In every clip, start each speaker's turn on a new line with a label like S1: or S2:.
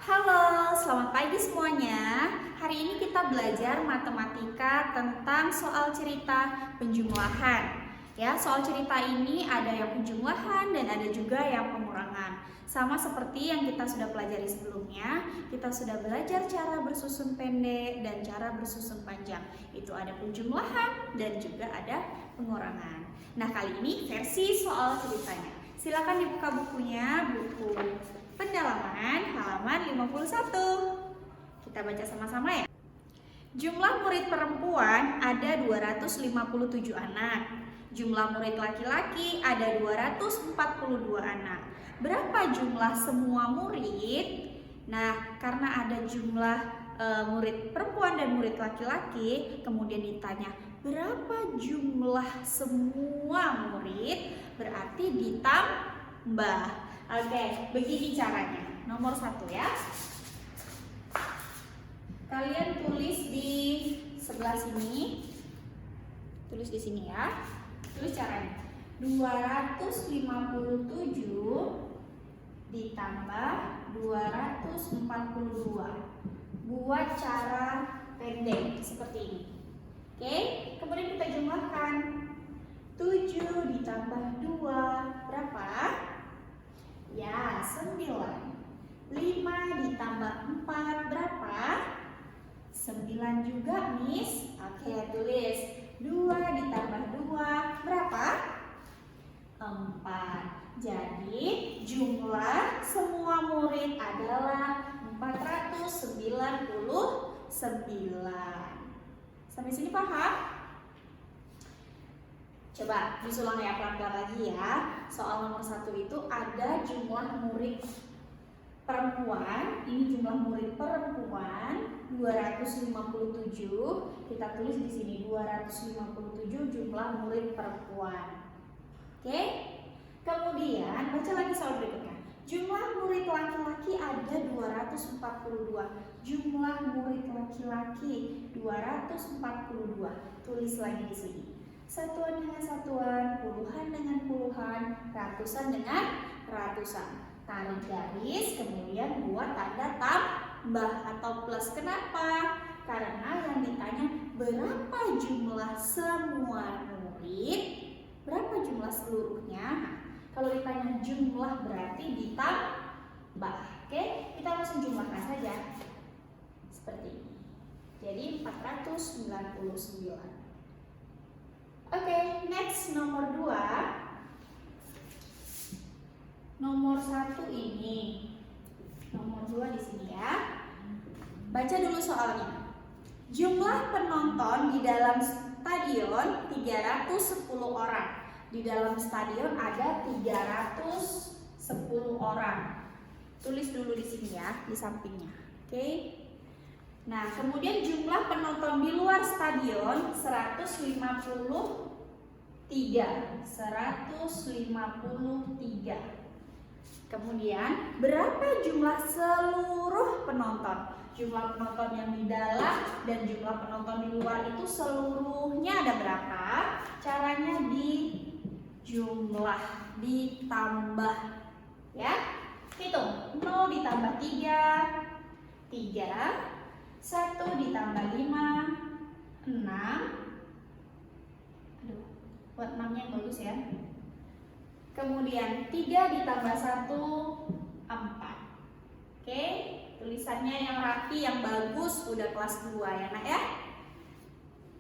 S1: Halo, selamat pagi semuanya. Hari ini kita belajar matematika tentang soal cerita penjumlahan. Ya, soal cerita ini ada yang penjumlahan dan ada juga yang pengurangan. Sama seperti yang kita sudah pelajari sebelumnya, kita sudah belajar cara bersusun pendek dan cara bersusun panjang. Itu ada penjumlahan dan juga ada pengurangan. Nah, kali ini versi soal ceritanya. Silakan dibuka bukunya, buku pendalaman halaman 51. Kita baca sama-sama ya. Jumlah murid perempuan ada 257 anak. Jumlah murid laki-laki ada 242 anak. Berapa jumlah semua murid? Nah, karena ada jumlah murid perempuan dan murid laki-laki, kemudian ditanya berapa jumlah semua murid, berarti ditambah. Oke, begini caranya. Nomor 1 ya. Kalian tulis di sebelah sini. Tulis di sini ya. Tulis caranya. 257 ditambah 242. Buat cara pendek seperti ini. Oke, kemudian kita jumlahkan. 7 ditambah 2 berapa? Ya, 9. 5 ditambah 4 berapa? 9 juga, Miss. Oke, tulis. 2 ditambah 2 berapa? 4. Jadi, jumlah semua murid adalah 499. Sampai sini paham? Coba disulang ya pelan-pelan lagi ya. Soal nomor 1 itu ada jumlah murid perempuan. Ini jumlah murid perempuan 257. Kita tulis di sini 257 jumlah murid perempuan. Oke? Kemudian baca lagi soal berikutnya. Jumlah murid laki-laki ada 242. Jumlah murid laki-laki 242. Tulis lagi di sini. Satuan dengan satuan, puluhan dengan puluhan, ratusan dengan ratusan. Tarik garis, kemudian buat tanda tambah atau plus. Kenapa? Karena yang ditanya berapa jumlah semua murid, berapa jumlah seluruhnya. Nah, kalau ditanya jumlah berarti ditambah. Oke, kita langsung jumlahkan saja. Seperti ini. Jadi 499. Oke, next nomor 2. Nomor 1 ini. Nomor 2 di sini ya. Baca dulu soalnya. Jumlah penonton di dalam stadion 310 orang. Di dalam stadion ada 310 orang. Tulis dulu di sini ya, di sampingnya. Oke. Nah, kemudian jumlah penonton di luar stadion 153. Kemudian berapa jumlah seluruh penonton? Jumlah penonton yang di dalam dan jumlah penonton di luar itu seluruhnya ada berapa? Caranya dijumlah, ditambah. Ya. Hitung. 0 ditambah 3, 1 ditambah 5, 6. Aduh, buat 6-nya yang bagus ya. Kemudian 3 ditambah 1, 4. Oke, tulisannya yang rapi, yang bagus, udah kelas 2 ya nak ya.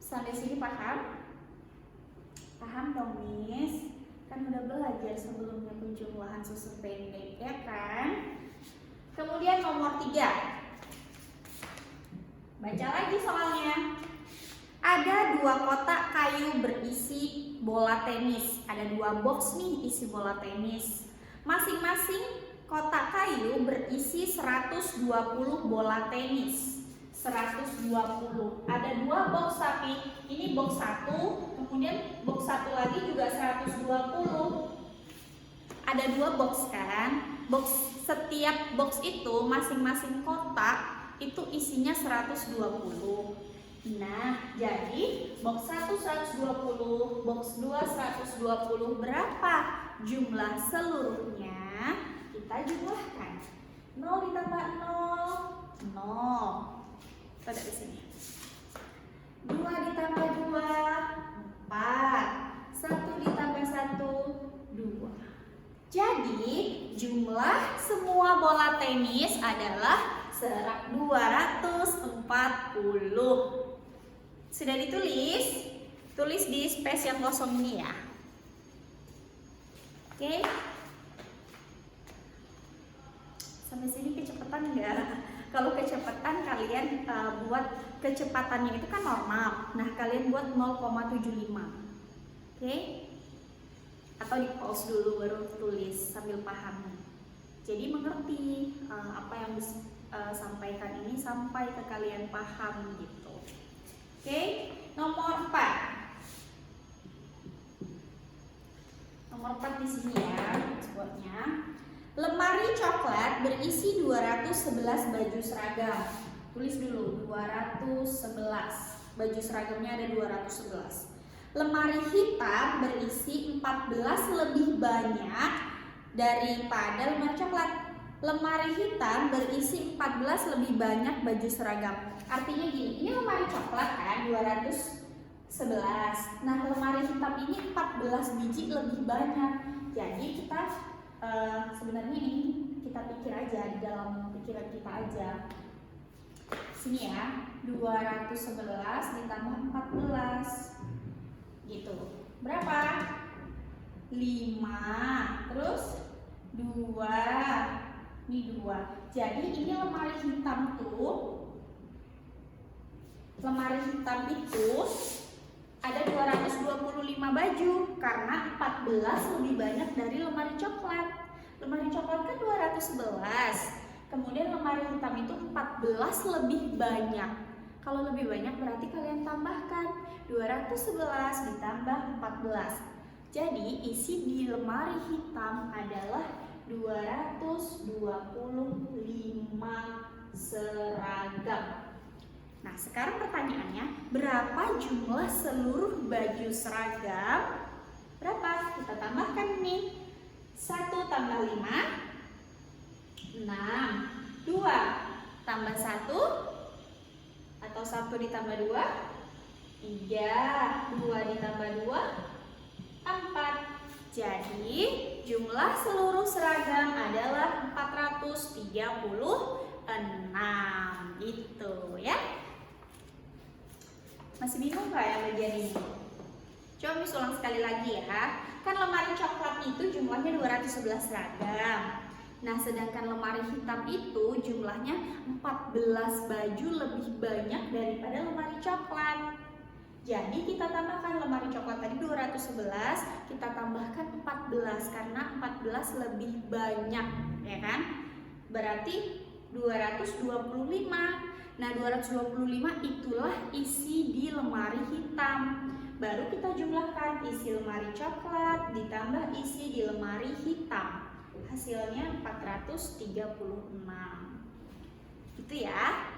S1: Sampai sini paham? Paham dong, Miss? Kan udah belajar sebelumnya penjumlahan susun pendek ya kan? Kemudian nomor 3. Baca lagi soalnya. Ada 2 kotak kayu berisi bola tenis. Ada 2 box nih isi bola tenis. Masing-masing kotak kayu berisi 120 bola tenis. 120. Ada 2 box tapi ini box 1, kemudian box 1 lagi juga 120. Ada 2 box kan? Setiap box itu masing-masing kotak itu isinya 120. Nah, jadi box 1 120, box 2 120. Berapa jumlah seluruhnya? Kita jumlahkan. 0 ditambah 0 bola tenis adalah 240. Sudah ditulis? Tulis di space yang kosong ini ya. Oke. Sampai sini kecepatan enggak? Kalau kecepatan kalian buat kecepatannya itu kan normal. Nah, kalian buat 0,75. Oke? Atau di pause dulu baru tulis sambil pahami. Jadi mengerti apa yang disampaikan ini sampai ke kalian paham gitu. Oke? Nomor 4. Nomor 4 di sini ya, spotnya. Lemari coklat berisi 211 baju seragam. Tulis dulu 211. Baju seragamnya ada 211. Lemari hitam berisi 14 lebih banyak daripada lemari coklat. Lemari hitam berisi 14 lebih banyak baju seragam. Artinya gini, ini lemari coklat kan 211. Nah, lemari hitam ini 14 biji lebih banyak. Jadi kita sebenarnya ini kita pikir aja di dalam pikiran kita aja. Sini ya, 211 ditambah 14 gitu. Berapa? 5. Terus 2. Ini 2. Jadi ini lemari hitam tuh. Lemari hitam itu ada 225 baju karena 14 lebih banyak dari lemari coklat. Lemari coklat kan 211. Kemudian lemari hitam itu 14 lebih banyak. Kalau lebih banyak berarti kalian tambahkan 211 ditambah 14. Jadi isi di lemari hitam adalah 225 seragam. Nah, sekarang pertanyaannya, berapa jumlah seluruh baju seragam? Berapa? Kita tambahkan nih. 1 tambah 5, 6. 2 tambah 1, atau 1 ditambah 2, 3. 2 ditambah 2, 4. Jadi, jumlah seluruh seragam adalah 436. Gitu ya. Masih bingung nggak yang bagian ini? Coba Miss ulang sekali lagi ya. Kan lemari coklat itu jumlahnya 211 seragam. Nah, sedangkan lemari hitam itu jumlahnya 14 baju lebih banyak daripada lemari coklat. Jadi kita tambahkan lemari coklat tadi 211, kita tambahkan 14 karena 14 lebih banyak, ya kan? Berarti 225. Nah, 225 itulah isi di lemari hitam. Baru kita jumlahkan isi lemari coklat ditambah isi di lemari hitam. Hasilnya 436. Gitu ya.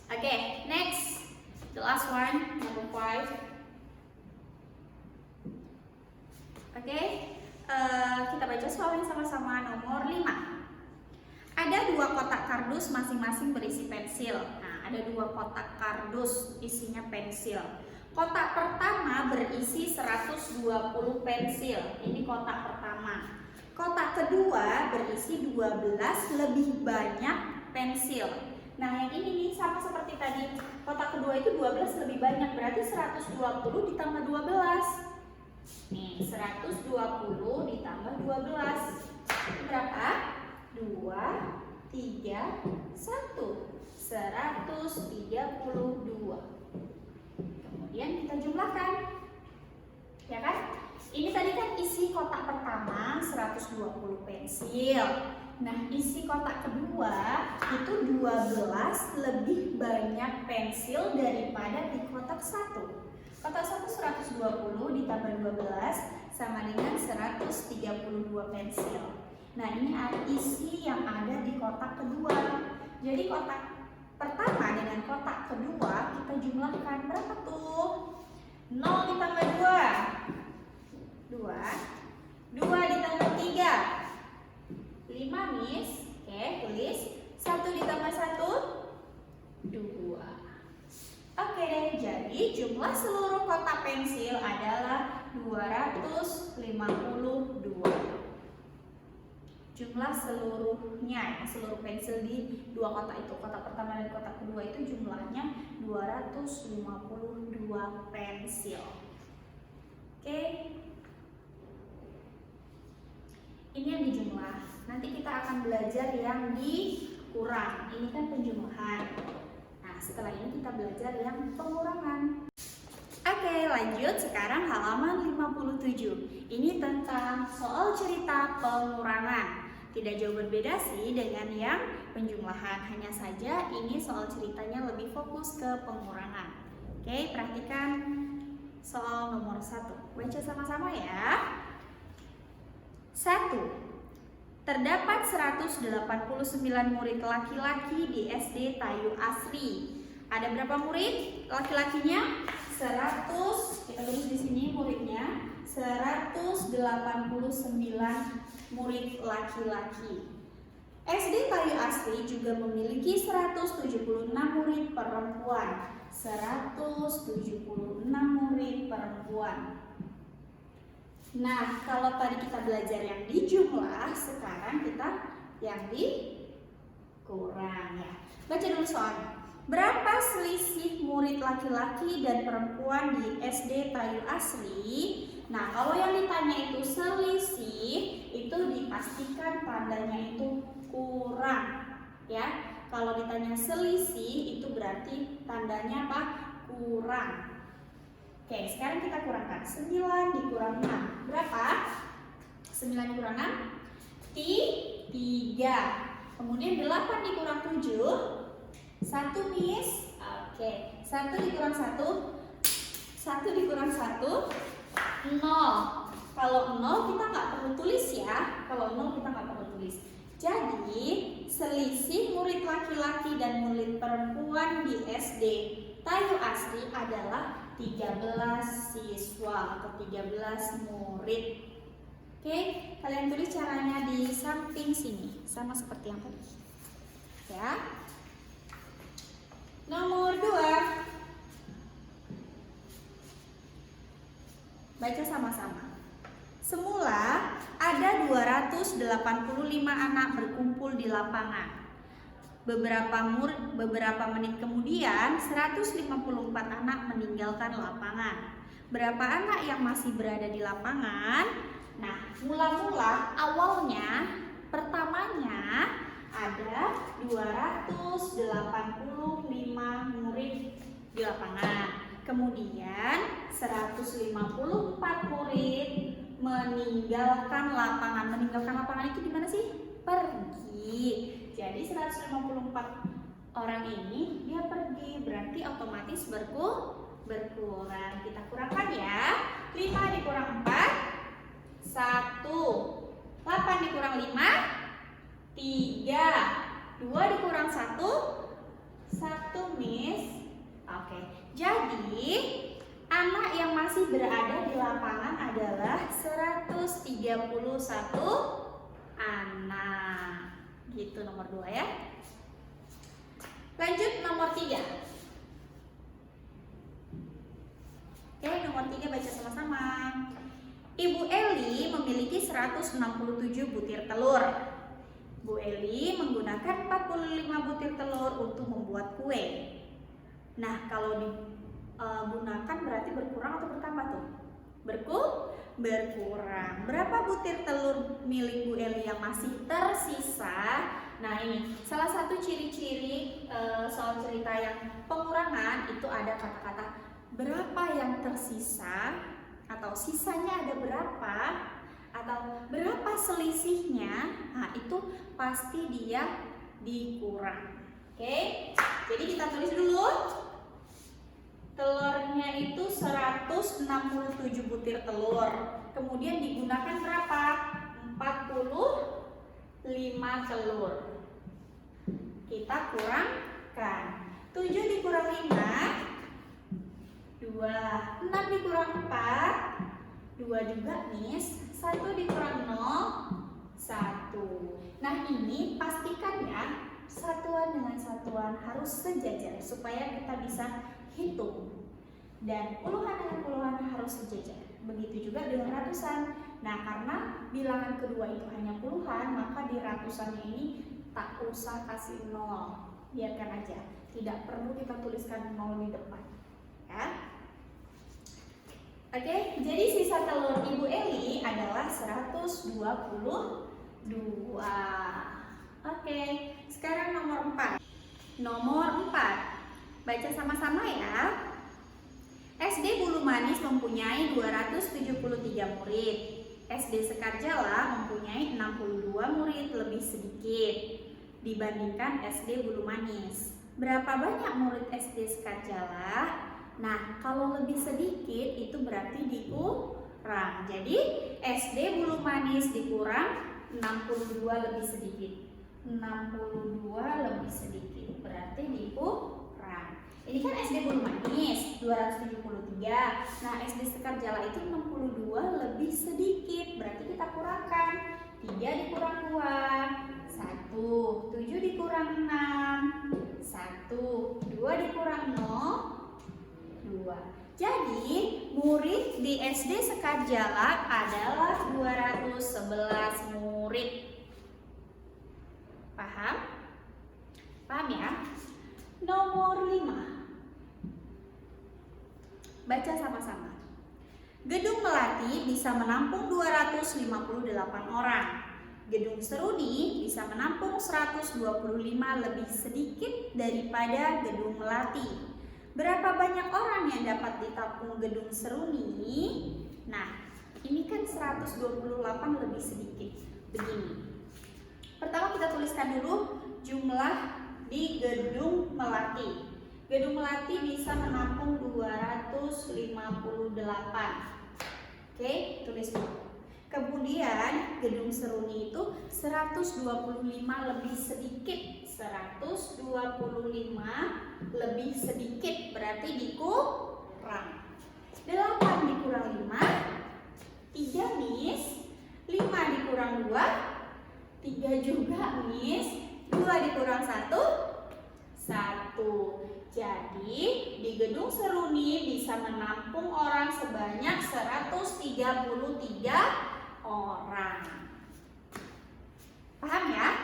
S1: Oke, next. The last one, number 5. Oke, kita baca soal yang sama-sama nomor 5. Ada 2 kotak kardus masing-masing berisi pensil. Nah, ada 2 kotak kardus isinya pensil. Kotak pertama berisi 120 pensil. Ini kotak pertama. Kotak kedua berisi 12 lebih banyak pensil. Nah, yang ini nih sama seperti tadi. Kotak kedua itu 12 lebih banyak, berarti 120 ditambah 12. Nih, 120 ditambah 12. Berapa? 2, 3, 1. 132. Kemudian kita jumlahkan. Ya kan? Ini tadi kan isi kotak pertama 120 pensil. Nah, isi kotak kedua itu 12 lebih banyak pensil daripada di kotak 1. Kotak 1 120 ditambah 12 sama dengan 132 pensil. Nah, ini isi yang ada di kotak kedua. Jadi kotak pertama dengan kotak kedua kita jumlahkan berapa tuh? 0 ditambah 2, 2. 2 ditambah 3, 5 Miss. Oke, tulis. 1 ditambah 1, 2. Oke deh, jadi jumlah seluruh kotak pensil adalah 252. jumlah seluruhnya, seluruh pensil di dua kotak itu, kotak pertama dan kotak kedua itu jumlahnya 252 pensil. Oke, ini yang dijumlah. Nanti kita akan belajar yang dikurang. Ini kan penjumlahan. Nah, setelah ini kita belajar yang pengurangan. Oke, lanjut sekarang halaman 57. Ini tentang soal cerita pengurangan. Tidak jauh berbeda sih dengan yang penjumlahan, hanya saja ini soal ceritanya lebih fokus ke pengurangan. Oke, perhatikan soal nomor 1. Baca sama-sama ya. 1. Terdapat 189 murid laki-laki di SD Tayu Asri. Ada berapa murid laki-lakinya? 100. Kita tulis di sini muridnya 189 murid laki-laki. SD Tayu Asri juga memiliki 176 murid perempuan. 176 murid perempuan. Nah, kalau tadi kita belajar yang dijumlah, sekarang kita yang dikurang ya. Baca dulu soalnya. Berapa selisih murid laki-laki dan perempuan di SD Tayu Asri? Nah, kalau yang ditanya itu selisih, itu dipastikan tandanya itu kurang ya. Kalau ditanya selisih, itu berarti tandanya apa? Kurang. Oke, sekarang kita kurangkan. 9 dikurang 6. Berapa? 9 dikurang 6? 3. Kemudian 8 dikurang 7. 1 Miss. Oke, 1 dikurang 1. 1 dikurang 1. 0. Kalau 0 kita nggak perlu tulis ya. Kalau 0 kita nggak perlu tulis. Jadi selisih murid laki-laki dan murid perempuan di SD Tayu Asri adalah 13 siswa atau 13 murid. Oke, kalian tulis caranya di samping sini, sama seperti yang tadi. Ya. Nomor 2. Baca sama-sama. Semula ada 285 anak berkumpul di lapangan. Beberapa menit kemudian 154 anak meninggalkan lapangan. Berapa anak yang masih berada di lapangan? Nah, mula-mula awalnya pertamanya ada 285 murid di lapangan. Kemudian 154 murid meninggalkan lapangan. Meninggalkan lapangan itu gimana sih? Pergi. Jadi 154 orang ini dia pergi, berarti otomatis berkurang. Kita kurangkan ya. 5 dikurang 4, 1. 8 dikurang 5, 3. 2 dikurang 1, 1 Miss. Oke, jadi anak yang masih berada di lapangan adalah 131 anak. Gitu nomor 2 ya. Lanjut nomor 3. Oke, nomor 3 baca sama-sama. Ibu Eli memiliki 167 butir telur. Bu Eli menggunakan 45 butir telur untuk membuat kue. Nah, kalau digunakan berarti berkurang atau bertambah tuh? Berkurang. Berapa butir telur milik Bu Eli yang masih tersisa? Nah, ini salah satu ciri-ciri soal cerita yang pengurangan itu ada kata-kata berapa yang tersisa, atau sisanya ada berapa, atau berapa selisihnya. Nah, itu pasti dia dikurang. Oke, jadi kita tulis dulu. Telurnya itu 167 butir telur. Kemudian digunakan berapa? 45 telur. Kita kurangkan. 7 dikurang 5, 2. 6 dikurang 4, 2 juga Miss. 1 dikurang 0, 1. Nah, ini pastikan ya, satuan dengan satuan harus sejajar supaya kita bisa hitung, dan puluhan dengan puluhan harus sejajar. Begitu juga dengan ratusan. Nah, karena bilangan kedua itu hanya puluhan, maka di ratusannya ini tak usah kasih nol. Biarkan aja, tidak perlu kita tuliskan nol di depan. Ya. Oke, jadi sisa telur Ibu Eli adalah 122. Oke, sekarang nomor 4. Nomor 4. Baca sama-sama ya. SD Bulu Manis mempunyai 273 murid. SD Sekarjala mempunyai 62 murid, lebih sedikit dibandingkan SD Bulu Manis. Berapa banyak murid SD Sekarjala? Nah, kalau lebih sedikit itu berarti dikurang. Jadi SD Bulu Manis dikurang 62 lebih sedikit. 62 lebih sedikit berarti dikurang. Ini kan SD Bulu Manis 273. Nah, SD Sekarjala itu 62 lebih sedikit. Berarti kita kurangkan. 3 dikurang 2, 1. 7 dikurang 6, 1. 2 dikurang 0, 2. Jadi, murid di SD Sekarjala adalah 211 murid. Paham? Paham ya? Nomor 5. Baca sama-sama. Gedung Melati bisa menampung 258 orang. Gedung Seruni bisa menampung 125, lebih sedikit daripada Gedung Melati. Berapa banyak orang yang dapat ditampung Gedung Seruni? Nah, ini kan 128 lebih sedikit. Begini. Pertama kita tuliskan dulu jumlah di Gedung Melati. Gedung Melati bisa menampung 258. Oke, tulis dulu. Kemudian Gedung Seruni itu 125 lebih sedikit. 125 lebih sedikit berarti dikurang. 8 dikurang 5, 3 Miss. 5 dikurang 2, 3 juga Miss. 2 dikurang 1, 1. Jadi di Gedung Seruni bisa menampung orang sebanyak 133 orang. Paham ya?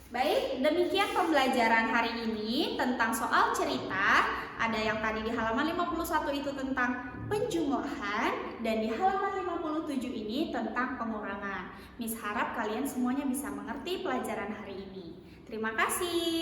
S1: Baik, demikian pembelajaran hari ini tentang soal cerita. Ada yang tadi di halaman 51 itu tentang penjumlahan, dan di halaman 57 ini tentang pengurangan. Miss harap kalian semuanya bisa mengerti pelajaran hari ini. Terima kasih.